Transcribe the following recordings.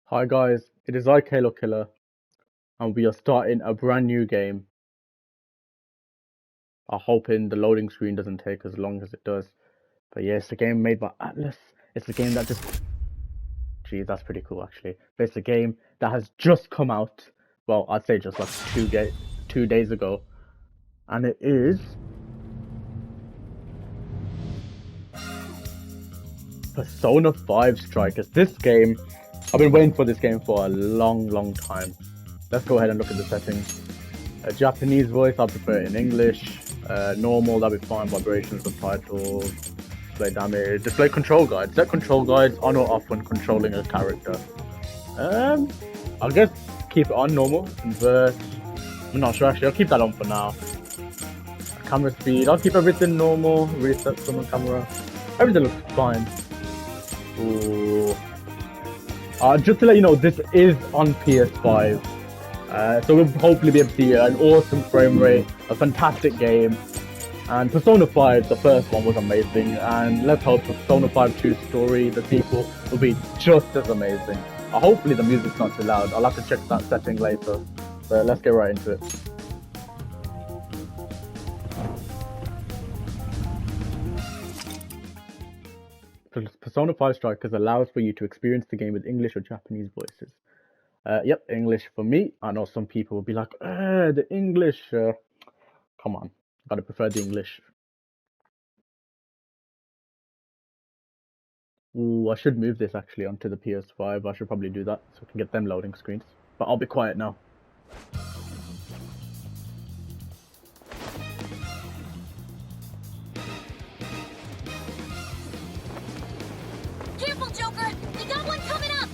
Hi guys, it is I, Kalo Killer, and we are starting a brand new game. I'm hoping the loading screen doesn't take as long as it does. But yeah, it's a game made by Atlas. It's a game that just... Geez, that's pretty cool actually. But it's a game that has just come out. Well, I'd say just like 2 days ago. And it is... Persona 5 Strikers. This game, I've been waiting for this game for a long time. Let's go ahead and look at the settings. A Japanese voice, I prefer it in English. Normal, that'll be fine. Vibrations, subtitles, display damage, display control guides. Set control guides on or off when controlling a character. I guess keep it on normal. Convert. I'm not sure actually. I'll keep that on for now. Camera speed. I'll keep everything normal. Reset from the camera. Everything looks fine. Ooh. Just to let you know, this is on PS5. So we'll hopefully be able to see an awesome frame rate, a fantastic game. And Persona 5, the first one, was amazing. And let's hope Persona 5 2 story, the sequel, will be just as amazing. Hopefully the music's not too loud. I'll have to check that setting later. But let's get right into it. Persona 5 Strikers allows for you to experience the game with English or Japanese voices. Yep, English for me. I know some people will be like, the English. Come on, gotta prefer the English. Ooh, I should move this actually onto the PS5. I should probably do that so I can get them loading screens. But I'll be quiet now. Careful, Joker! We got one coming up!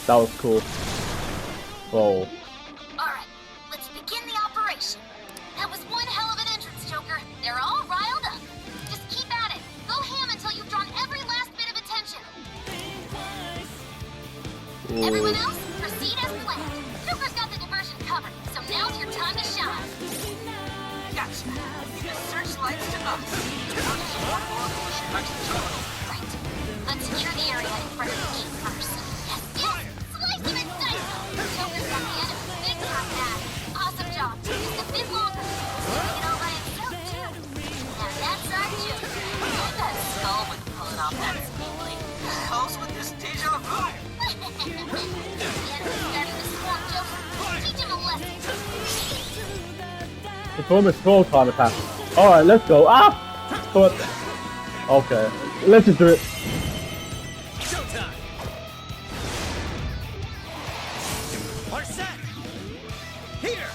That was cool. Whoa. Alright, let's begin the operation. That was one hell of an entrance, Joker. They're all riled up. Just keep at it. Go ham until you've drawn every last bit of attention. Ooh. Everyone else, proceed as planned. Joker's got the diversion covered, so now's your time to shine. Gotcha. The searchlights to us. Right. Unsecure the area in front of the gate first. Yes! Slice him and dice him! Joker's got the enemy big time now. Awesome job. Just a bit longer. Doing it all by himself, too. Now that's our Joker. That skull would pull it off that smoothly. Helps with this deja vu. The enemy's starting to swarm Joker. Teach him a lesson. Perform a scroll time attack. Alright, let's go. Ah! What? Okay, let's just do it. Showtime! Are set! Here!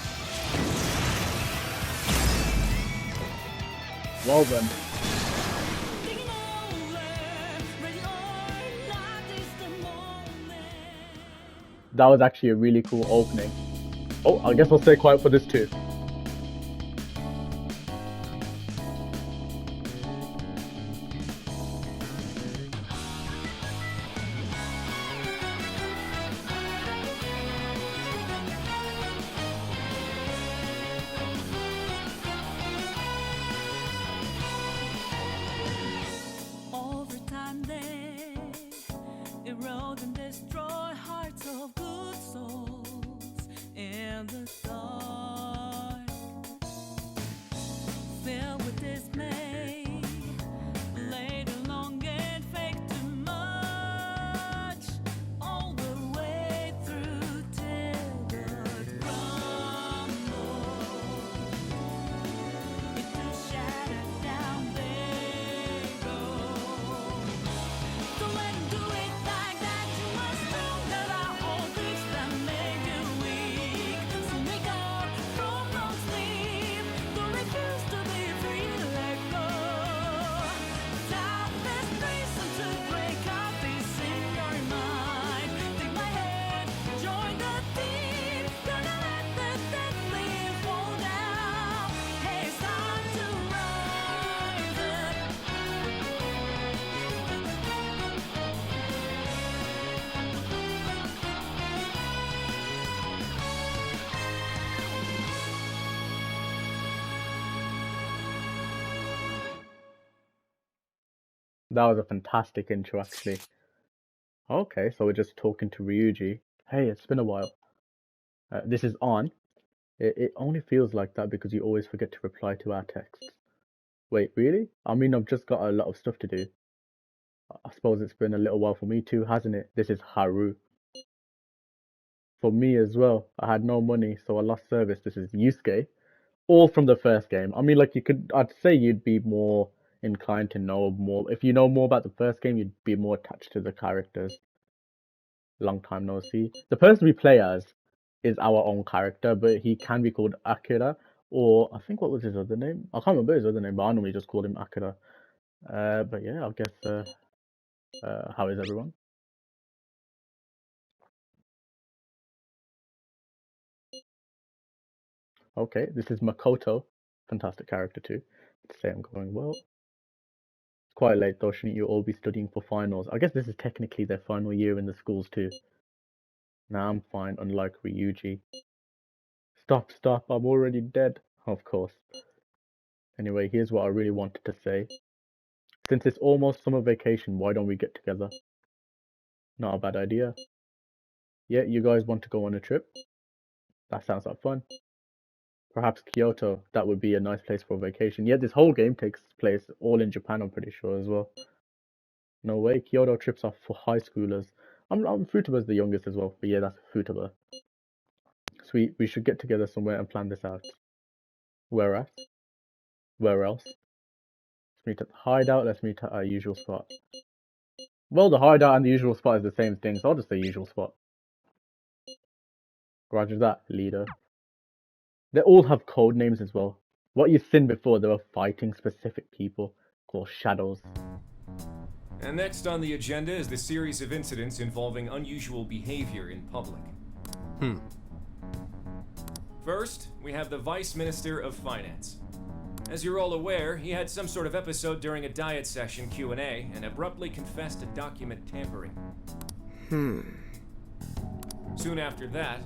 Well then. That was actually a really cool opening. Oh, I guess I'll stay quiet for this too. Over time they erode and destroy hearts of good souls in the dark. That was a fantastic intro, actually. Okay, so we're just talking to Ryuji. Hey, it's been a while. This is on. It only feels like that because you always forget to reply to our texts. Wait, really? I mean, I've just got a lot of stuff to do. I suppose it's been a little while for me too, hasn't it? This is Haru. For me as well. I had no money, so I lost service. This is Yusuke. All from the first game. I mean, like, I'd say you'd be more inclined to know more. If you know more about the first game, you'd be more attached to the characters. Long time no see. The person we play as is our own character, but he can be called Akira, or I think what was his other name? I can't remember his other name, but I normally just called him Akira. But yeah, I guess, how is everyone? Okay, this is Makoto. Fantastic character too. Let's say I'm going well. It's quite late though, shouldn't you all be studying for finals? I guess this is technically their final year in the schools too. Nah, I'm fine, unlike Ryuji. Stop, I'm already dead. Of course. Anyway, here's what I really wanted to say. Since it's almost summer vacation, why don't we get together? Not a bad idea. Yeah, you guys want to go on a trip? That sounds like fun. Perhaps Kyoto, that would be a nice place for a vacation. Yeah, this whole game takes place all in Japan, I'm pretty sure as well. No way, Kyoto trips are for high schoolers. I'm Futaba's the youngest as well, but yeah, that's Futaba. Sweet, we should get together somewhere and plan this out. Where at? Where else? Let's meet at the hideout, let's meet at our usual spot. Well, the hideout and the usual spot is the same thing, so I'll just say usual spot. Roger that, leader. They all have code names as well. What you've seen before, they were fighting specific people called shadows. And next on the agenda is the series of incidents involving unusual behavior in public. First, we have the Vice Minister of Finance. As you're all aware, he had some sort of episode during a diet session Q&A and abruptly confessed to document tampering. Soon after that,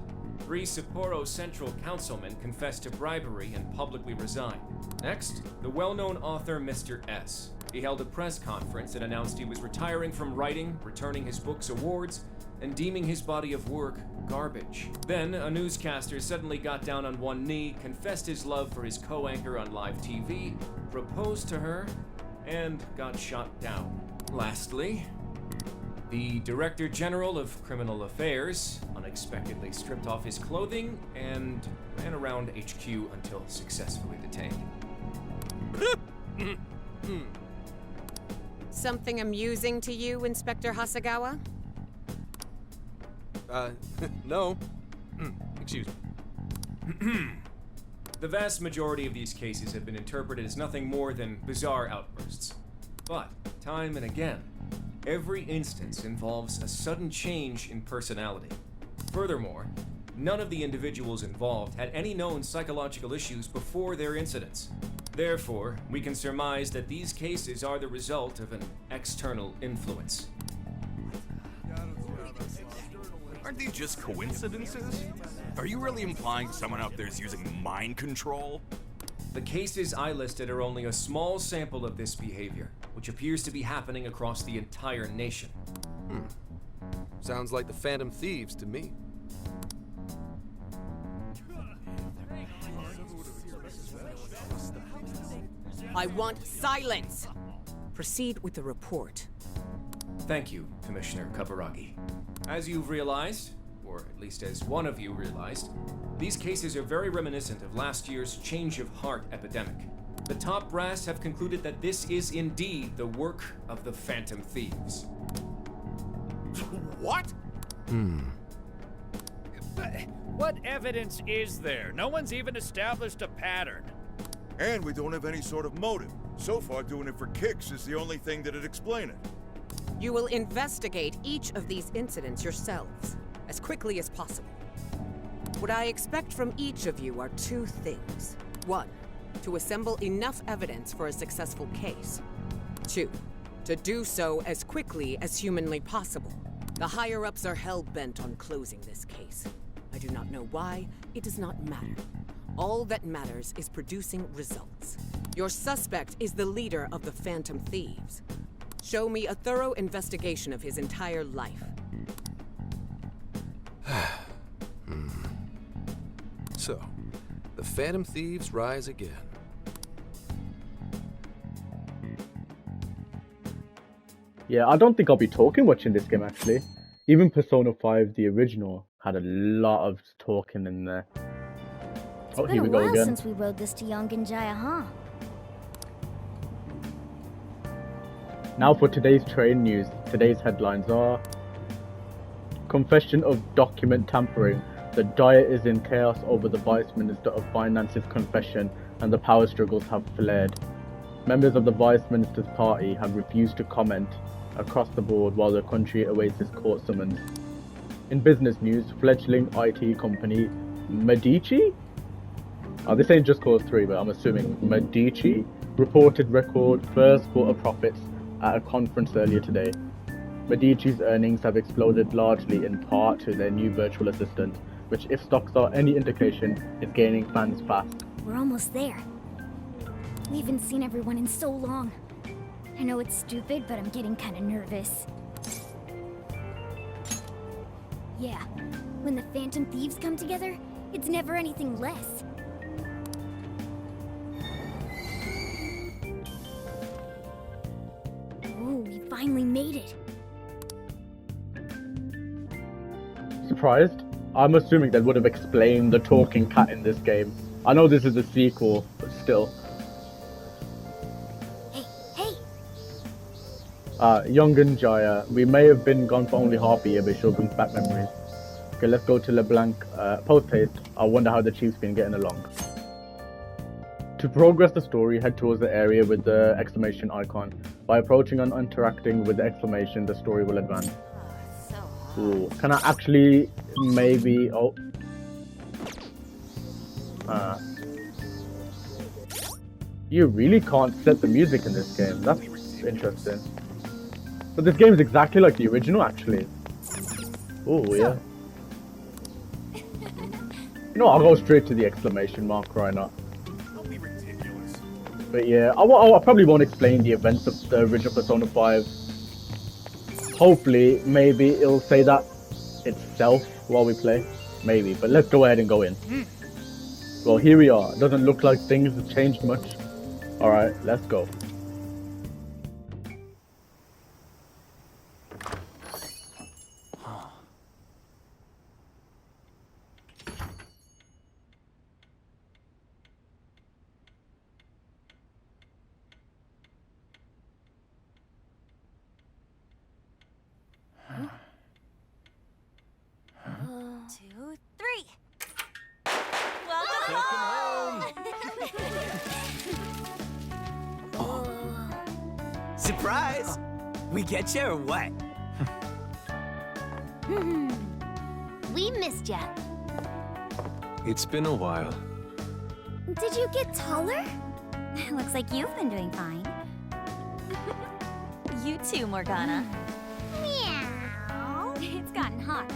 3 Sapporo Central councilmen confessed to bribery and publicly resigned. Next, the well-known author Mr. S. He held a press conference and announced he was retiring from writing, returning his book's awards, and deeming his body of work garbage. Then, a newscaster suddenly got down on one knee, confessed his love for his co-anchor on live TV, proposed to her, and got shot down. Lastly, the Director General of Criminal Affairs unexpectedly stripped off his clothing and ran around HQ until successfully detained. Something amusing to you, Inspector Hasegawa? No. Excuse me. The vast majority of these cases have been interpreted as nothing more than bizarre outbursts. But, time and again, every instance involves a sudden change in personality. Furthermore, none of the individuals involved had any known psychological issues before their incidents. Therefore, we can surmise that these cases are the result of an external influence. Aren't these just coincidences? Are you really implying someone out there is using mind control? The cases I listed are only a small sample of this behavior, which appears to be happening across the entire nation. Sounds like the Phantom Thieves to me. I want silence! Proceed with the report. Thank you, Commissioner Kaburagi. As you've realized, or at least as one of you realized, these cases are very reminiscent of last year's change of heart epidemic. The top brass have concluded that this is indeed the work of the Phantom Thieves. What? What evidence is there? No one's even established a pattern. And we don't have any sort of motive. So far, doing it for kicks is the only thing that'd explain it. You will investigate each of these incidents yourselves, as quickly as possible. What I expect from each of you are 2 things. 1, to assemble enough evidence for a successful case. 2, to do so as quickly as humanly possible. The higher-ups are hell-bent on closing this case. I do not know why. It does not matter. All that matters is producing results. Your suspect is the leader of the Phantom Thieves. Show me a thorough investigation of his entire life. So, the Phantom Thieves rise again. Yeah, I don't think I'll be talking much in this game actually. Even Persona 5, the original, had a lot of talking in there. Oh, here we go again. Since we rode this to Yongenjaya, huh? Now for today's train news. Today's headlines are: Confession of document tampering. The Diet is in chaos over the Vice Minister of Finance's confession, and the power struggles have flared. Members of the Vice Minister's party have refused to comment across the board while the country awaits his court summons. In business news, fledgling IT company Medici? This ain't Just Cause 3, but I'm assuming Medici reported record first quarter profits at a conference earlier today. Medici's earnings have exploded largely in part to their new virtual assistant, which, if stocks are any indication, is gaining fans fast. We're almost there. We haven't seen everyone in so long. I know it's stupid, but I'm getting kind of nervous. Yeah, when the Phantom Thieves come together, it's never anything less. Oh, we finally made it. Surprised? I'm assuming they would have explained the talking cat in this game. I know this is a sequel, but still. Yongenjaya. We may have been gone for only half a year, but it sure brings back memories. Okay, let's go to LeBlanc. Post-haste. I wonder how the Chief's been getting along. To progress the story, head towards the area with the exclamation icon. By approaching and interacting with the exclamation, the story will advance. Ooh, can I actually maybe... Oh. You really can't set the music in this game. That's interesting. But this game is exactly like the original, actually. Oh, yeah. You know, I'll go straight to the exclamation mark, right now. Don't be ridiculous. But yeah, I probably won't explain the events of the original Persona 5. Hopefully, maybe it'll say that itself while we play. Maybe, but let's go ahead and go in. Well, here we are. Doesn't look like things have changed much. Alright, let's go. Surprise! We get you or what? We missed ya. It's been a while. Did you get taller? Looks like you've been doing fine. You too, Morgana. Meow. It's gotten hot.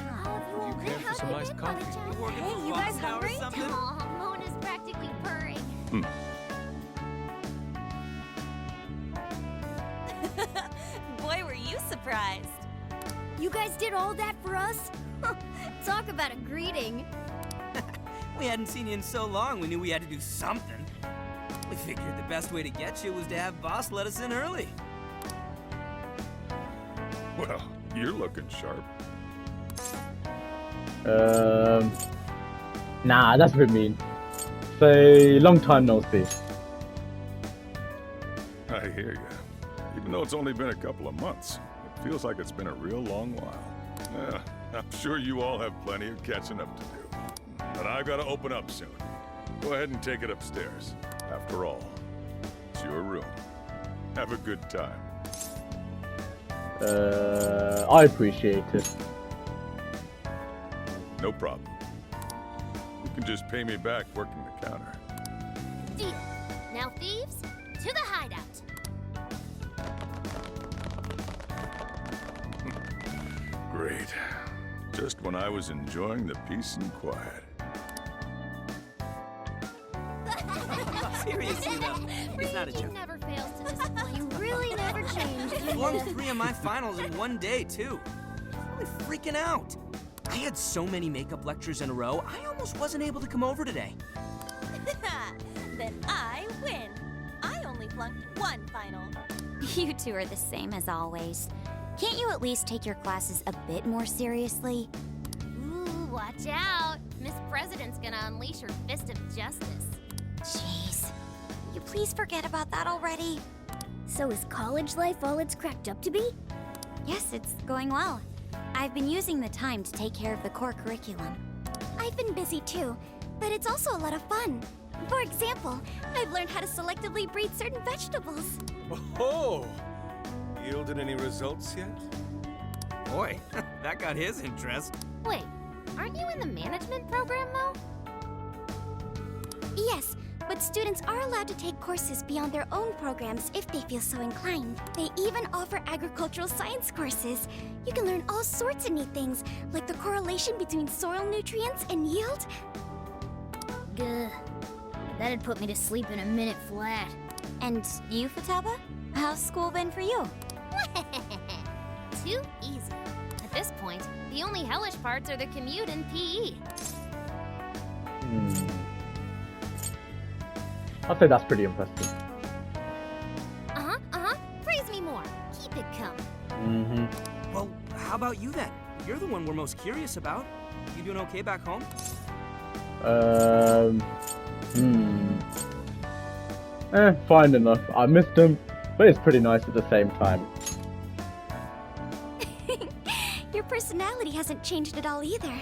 You care for some iced coffee? Hey, you guys hungry? Aw, Mona's practically purring. Boy, were you surprised. You guys did all that for us? Talk about a greeting. We hadn't seen you in so long, we knew we had to do something. We figured the best way to get you was to have Boss let us in early. Well, you're looking sharp. Nah, that's a bit mean. Say, long time no see. I hear you. Even though it's only been a couple of months, it feels like it's been a real long while. Yeah, I'm sure you all have plenty of catching up to do. But I've got to open up soon. Go ahead and take it upstairs. After all, it's your room. Have a good time. I appreciate it. No problem. You can just pay me back working the counter. Deal. Now, thieves, to the hideout. Great. Just when I was enjoying the peace and quiet. Seriously though, it's not a joke. Never fails to disappoint. You really never change, do flunked 3 of my finals in one day, too. I'm really freaking out. I had so many makeup lectures in a row, I almost wasn't able to come over today. Then I win. I only flunked 1 final. You two are the same as always. Can't you at least take your classes a bit more seriously? Ooh, watch out. Miss President's gonna unleash her fist of justice. Jeez. You please forget about that already. So is college life all it's cracked up to be? Yes, it's going well. I've been using the time to take care of the core curriculum. I've been busy too, but it's also a lot of fun. For example, I've learned how to selectively breed certain vegetables. Oh! Yielded any results yet? Boy, that got his interest. Wait, aren't you in the management program though? Yes, but students are allowed to take courses beyond their own programs if they feel so inclined. They even offer agricultural science courses. You can learn all sorts of neat things, like the correlation between soil nutrients and yield. Gah. That'd put me to sleep in a minute flat. And you, Futaba? How's school been for you? Too easy. At this point, the only hellish parts are the commute and PE. I'd say that's pretty impressive. Praise me more. Keep it coming. Well, how about you then? You're the one we're most curious about. You doing okay back home? Fine enough. I missed him, but it's pretty nice at the same time. Your personality hasn't changed at all either.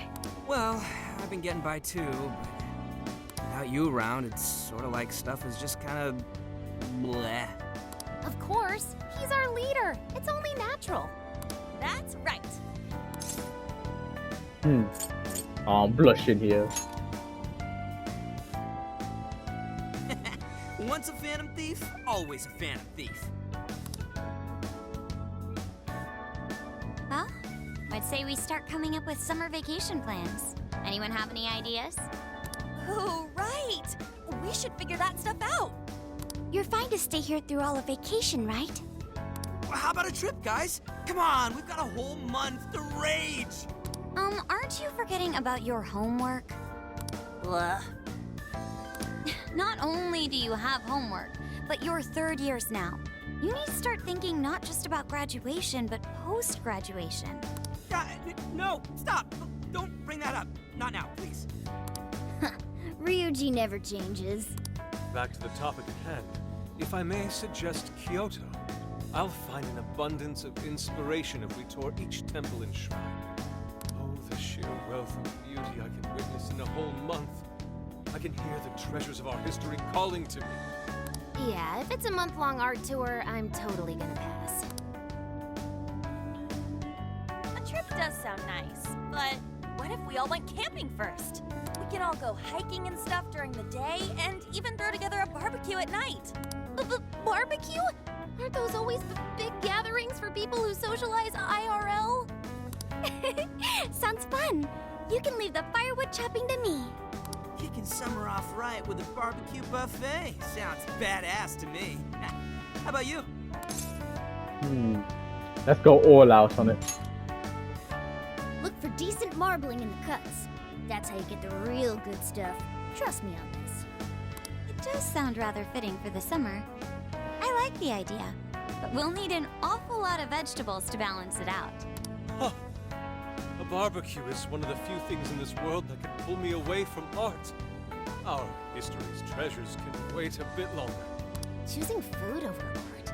Well, I've been getting by too, but without you around, it's sort of like stuff is just kind of bleh. Of course. He's our leader. It's only natural. That's right. I'm blushing here. Once a Phantom Thief, always a Phantom Thief. Well, I'd say we start coming up with summer vacation plans. Anyone have any ideas? Oh, right. We should figure that stuff out. You're fine to stay here through all of vacation, right? Well, how about a trip, guys? Come on, we've got a whole month to rage. Aren't you forgetting about your homework? Blah. Not only do you have homework, but you're third years now. You need to start thinking not just about graduation, but post-graduation. No, stop. Don't bring that up. Not now, please. Ryuji never changes. Back to the topic at hand. If I may suggest Kyoto, I'll find an abundance of inspiration if we tour each temple and shrine. Oh, the sheer wealth of beauty I can witness in a whole month. I can hear the treasures of our history calling to me. Yeah, if it's a month-long art tour, I'm totally gonna pass. A trip does sound nice, but what if we all went camping first? We can all go hiking and stuff during the day, and even throw together a barbecue at night. Barbecue? Aren't those always the big gatherings for people who socialize IRL? Sounds fun. You can leave the firewood chopping to me. Kicking summer off right with a barbecue buffet. Sounds badass to me. How about you? Let's go all out on it. Look for decent marbling in the cuts. That's how you get the real good stuff. Trust me on this. It does sound rather fitting for the summer. I like the idea, but we'll need an awful lot of vegetables to balance it out. Huh. A barbecue is one of the few things in this world that can pull me away from art. Our history's treasures can wait a bit longer. Choosing food over art.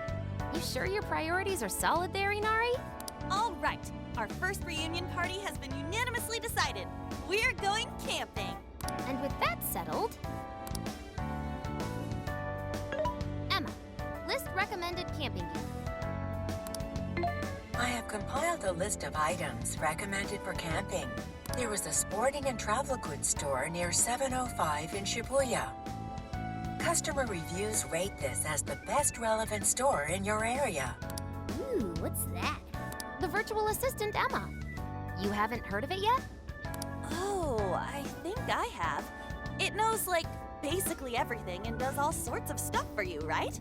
You sure your priorities are solid there, Inari? All right. Our first reunion party has been unanimously decided. We're going camping. And with that settled... Emma, list recommended camping gear. I have compiled a list of items recommended for camping. There was a sporting and travel goods store near 705 in Shibuya. Customer reviews rate this as the best relevant store in your area. Ooh, what's that? The virtual assistant, Emma. You haven't heard of it yet? Oh, I think I have. It knows, like, basically everything and does all sorts of stuff for you, right?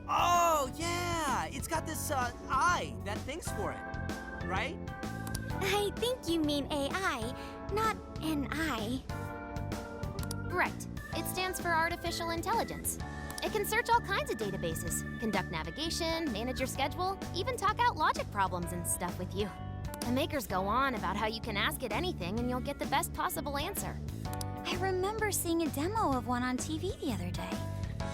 Oh, yeah! It's got this, eye that thinks for it, right? I think you mean AI, not an eye. Right. It stands for Artificial Intelligence. It can search all kinds of databases, conduct navigation, manage your schedule, even talk out logic problems and stuff with you. The makers go on about how you can ask it anything and you'll get the best possible answer. I remember seeing a demo of one on TV the other day.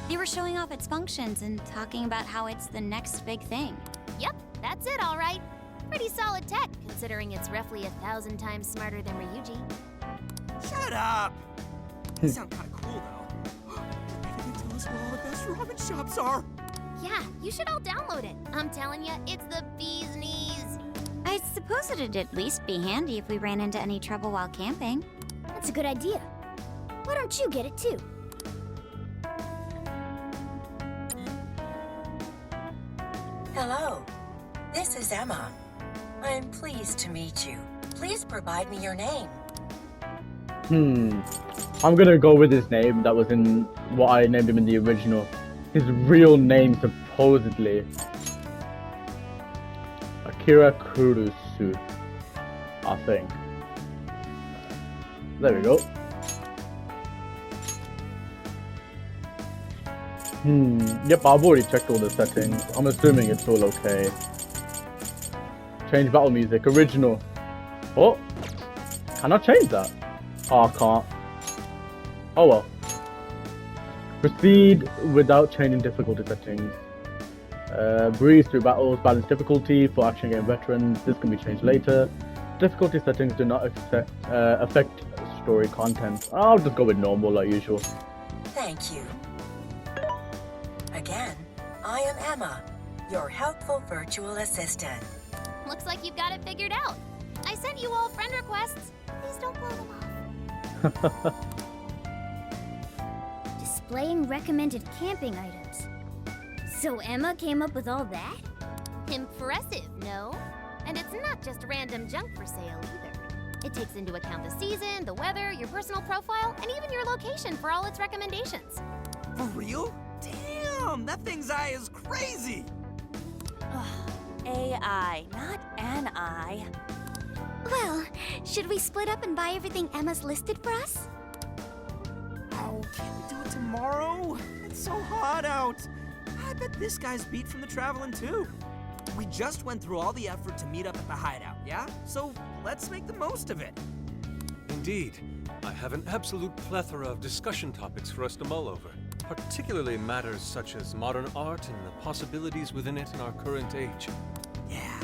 They were showing off its functions and talking about how it's the next big thing. Yep, that's it, all right. Pretty solid tech, considering it's roughly 1,000 times smarter than Ryuji. Shut up! That sounds kind of cool, though. Maybe they can tell us where all the best ramen shops are. Yeah, you should all download it. I'm telling you, it's the bee's knees. I suppose it'd at least be handy if we ran into any trouble while camping. That's a good idea. Why don't you get it too? Hello, this is Emma. I'm pleased to meet you. Please provide me your name. I'm gonna go with his name that was in what I named him in the original. His real name, supposedly, Akira Kurusu, I think. There we go. Yep, I've already checked all the settings. I'm assuming it's all okay. Change battle music, original. Oh, can I change that? Oh, I can't. Oh well. Proceed without changing difficulty settings. Breeze through battles, balance difficulty for action game veterans. This can be changed later. Difficulty settings do not affect story content. I'll just go with normal like usual. Thank you. Again, I am Emma, your helpful virtual assistant. Looks like you've got it figured out. I sent you all friend requests. Please don't blow them off. Displaying recommended camping items. So Emma came up with all that? Impressive, no? And it's not just random junk for sale either. It takes into account the season, the weather, your personal profile, and even your location for all its recommendations. For real? Damn, that thing's eye is crazy! AI, not an eye. Well, should we split up and buy everything Emma's listed for us? Oh, can't we do it tomorrow? It's so hot out. I bet this guy's beat from the traveling too. We just went through all the effort to meet up at the hideout, yeah? So let's make the most of it. Indeed. I have an absolute plethora of discussion topics for us to mull over, particularly matters such as modern art and the possibilities within it in our current age. Yeah,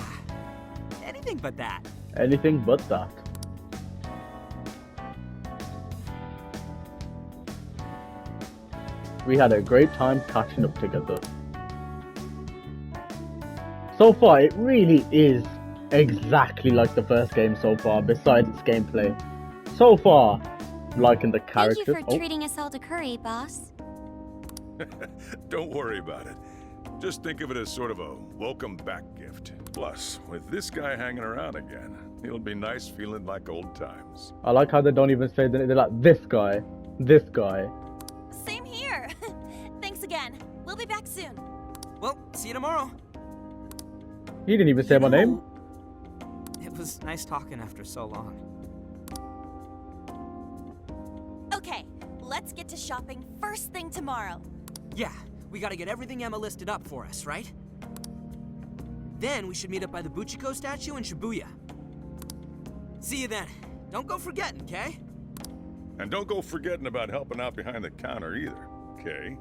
anything but that. Anything but that. We had a great time catching up together. So far, it really is exactly like the first game so far, besides its gameplay. So far, liking the characters. Thank you for treating us all to curry, boss. Don't worry about it. Just think of it as sort of a welcome back gift. Plus, with this guy hanging around again, it'll be nice feeling like old times. I like how they don't even say that. They're like, this guy, this guy. Same here. Thanks again. We'll be back soon. Well, see you tomorrow. He didn't even say my name. It was nice talking after so long. Okay, let's get to shopping first thing tomorrow. Yeah, we gotta get everything Emma listed up for us, right? Then we should meet up by the Buchiko statue in Shibuya. See you then. Don't go forgetting, okay? And don't go forgetting about helping out behind the counter either, okay?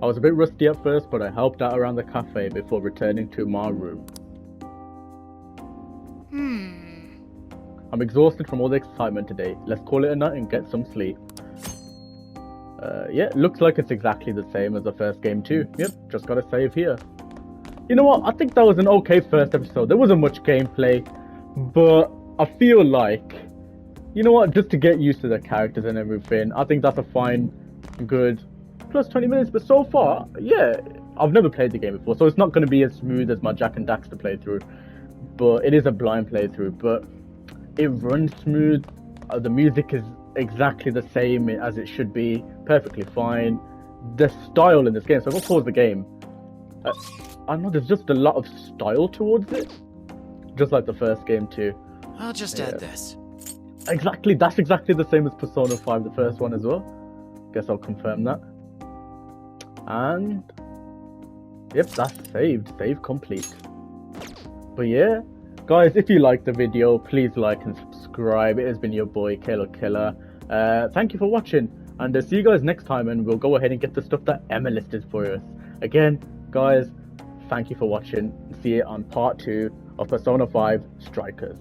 I was a bit rusty at first, but I helped out around the cafe before returning to my room. I'm exhausted from all the excitement today. Let's call it a night and get some sleep. Yeah, looks like it's exactly the same as the first game too. Yep, just gotta save here. You know what, I think that was an okay first episode. There wasn't much gameplay, but I feel like, you know what, just to get used to the characters and everything, I think that's a fine, good, plus 20 minutes. But so far, yeah, I've never played the game before, so it's not going to be as smooth as my Jack and Daxter playthrough. But it is a blind playthrough, but it runs smooth. The music is exactly the same as it should be, perfectly fine. The style in this game, so I'm gonna pause the game. I know there's just a lot of style towards it, just like the first game too. I'll just add this. Exactly, that's exactly the same as Persona 5, the first one as well. Guess I'll confirm that. And yep, that's saved. Save complete. But yeah, guys, if you liked the video, please like and subscribe. It has been your boy Kalo Killer. Thank you for watching, and see you guys next time, and we'll go ahead and get the stuff that Emma listed for us. Again, guys, thank you for watching. See you on part 2 of Persona 5 Strikers.